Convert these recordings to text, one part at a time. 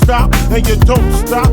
stop, and you don't stop.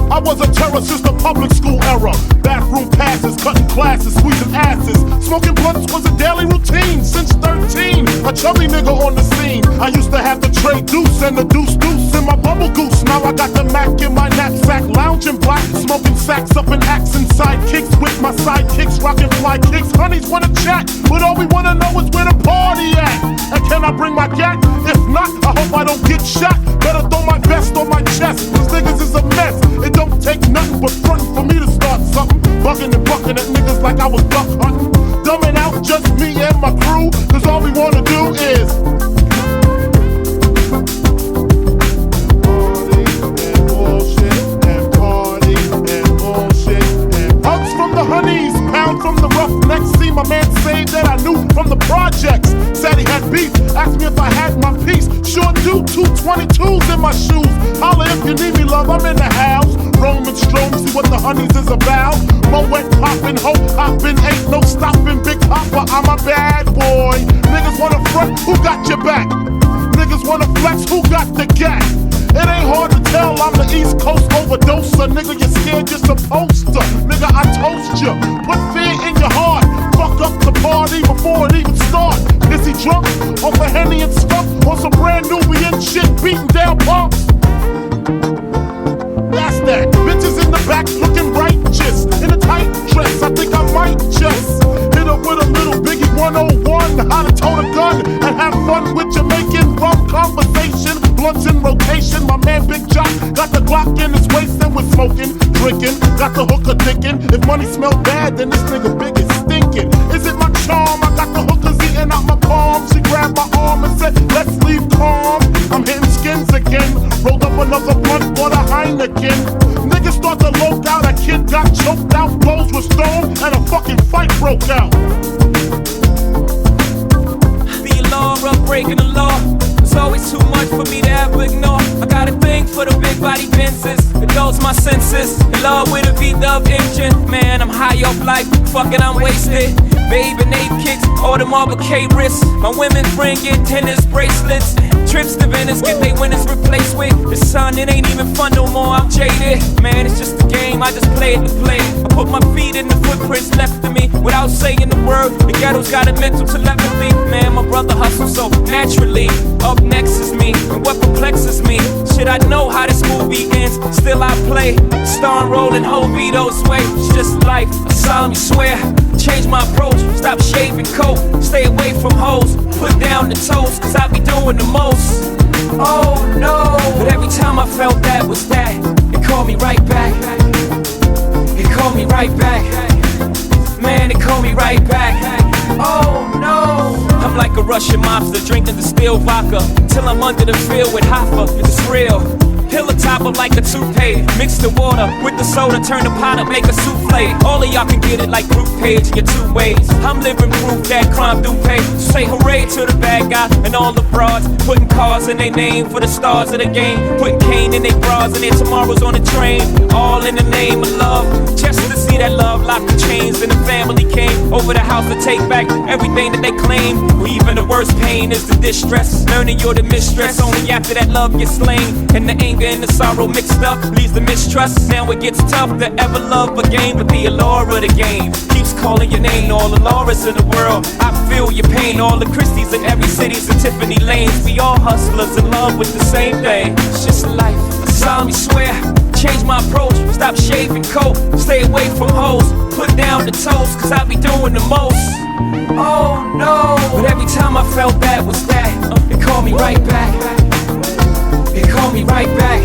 I was a terror since the public school era. Bathroom passes, cutting classes, squeezing asses. Smoking blunts was a daily routine since 13. A chubby nigga on the scene. I used to have the tray deuce and the deuce in my bubble goose. Now I got the Mac in my knapsack, lounging black, smoking sacks up in axe and sidekicks with my sidekicks, rocking fly kicks. Honeys wanna chat, but all we wanna know is where the party at. And can I bring my gat? If not, I hope I don't get shot. Better throw my vest on my chest. These niggas is a mess. It don't take nothing but frontin' for me to start something. Bugging and bucking at niggas like I was duck hunting. Dumbing out just me and my crew, cause all we wanna do is party and bullshit and party and bullshit and hugs from the honeys, pound from the roughnecks. See my man saved that I knew from the projects. Said he had beef, asked me if I had my piece. Sure do, 222s in my shoes. Holla if you need me, love, I'm in the house. Roman Strome, see what the honeys is about. Moet poppin', ho hoppin', ain't no stoppin'. Big Papa, I'm a bad boy. Niggas wanna front, who got your back? Niggas wanna flex, who got the gat? It ain't hard to tell, I'm the East Coast overdoser. Nigga, you're scared, you're supposed to. Nigga, I toast you. Put fear in your heart. Fuck up the party before it even starts. Is he drunk? Off a Henny and skunk? On some brand Nubian shit, beating down punks? That's that. Bitches in the back looking righteous. In a tight dress, I think I might just hit her with a little Biggie 101. How to tote a gun and have fun with Jamaican rum conversation. Blunts in rotation, my man Big Jock got the Glock in his waist and we're smoking, drinking, got the hooker thinking. If money smell bad, then this nigga Big is stinking. Is it my charm? I got the hookers eating out my palm. She grabbed my arm and said, let's leave calm. I'm hitting skins again, rolled up another blunt for the Heineken. Niggas start to loke out, a kid got choked out, blows were thrown, and a fucking fight broke out. The law, breaking the law. It's always too much for me to ever ignore. I got a thing for the big body Benzes. It dulls my senses. In love with a V-Dub engine. Man, I'm high off life. Fucking, I'm wasted. Babe and 8 kicks, all the Marble K wrists. My women's friend get tennis bracelets. Trips to Venice, get they winners replaced with. The sun, it ain't even fun no more, I'm jaded. Man, it's just a game, I just play it to play it. I put my feet in the footprints left of me. Without saying the word, the ghetto's got a mental telepathy. Man, my brother hustles so naturally. Up next is me, and what perplexes me. Shit, I know how this movie ends, still I play. Starring rolling Jovito's way. It's just life, I solemnly swear. Change my approach, stop shaving coat. Stay away from hoes, put down the toast, cause I be doing the most. Oh no, but every time I felt that was that, it called me right back. It called me right back. Man, it called me right back. Oh no, I'm like a Russian mobster drinking distilled vodka till I'm under the field with Hoffa. It's real. Pill a top up like a toupee. Mix the water with the soda, turn the pot up, make a souffle. All of y'all can get it like group page in your 2 ways. I'm living proof that crime do pay. Say hooray to the bad guy and all the broads. Putting cars in their name for the stars of the game. Putting cane in their bras and their tomorrows on the train. All in the name of love. Just to see that love lock the chains and the family came over the house to take back everything that they claim. Or even the worst pain is the distress. Learning you're the mistress only after that love gets slain. And the anger and the sorrow mixed up leaves the mistrust. Now it gets tough to ever love again, but the allure of the game keeps calling your name. All the Lauras in the world, I feel your pain. All the Christies in every city's and Tiffany lanes. We all hustlers in love with the same thing. It's just life, I solemnly swear. Change my approach, stop shaving coat. Stay away from hoes, put down the toast, cause I be doing the most. Oh no, but every time I felt that was that, it called me right back. It called me right back.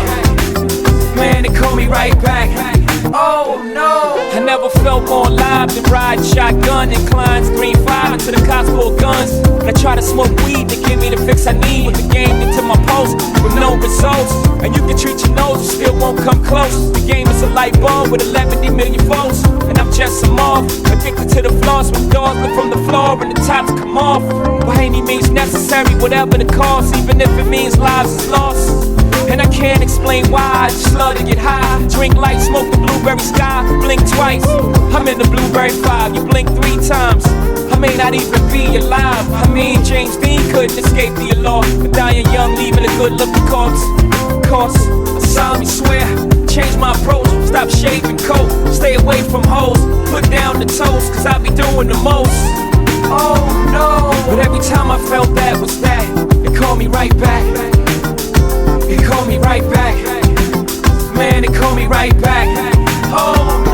Man, it called me right back. Oh no, I never felt more alive than riding shotgun. Inclines, green 5 into the cops pull guns. And I try to smoke weed to give me the fix I need. With the game into my post with no results. And you can treat your nose, it still won't come close. The game is a light bulb with 11 million volts. And I'm just a moth, addicted to the flaws. When doors look from the floor and the tops come off. By any means necessary, whatever the cost. Even if it means lives is lost. And I can't explain why, I just love to get high. Drink light, smoke the blueberry sky, blink twice. I'm in the blueberry 5, you blink 3 times. I may not even be alive. I mean, James Dean couldn't escape the law. But dying young, leaving a good looking corpse. I solemnly swear, change my approach. Stop shaving coat, stay away from hoes. Put down the toast, cause I be doing the most. Oh no. But every time I felt that was that, it called me right back. It called me right back. Man, it called me right back. Oh no.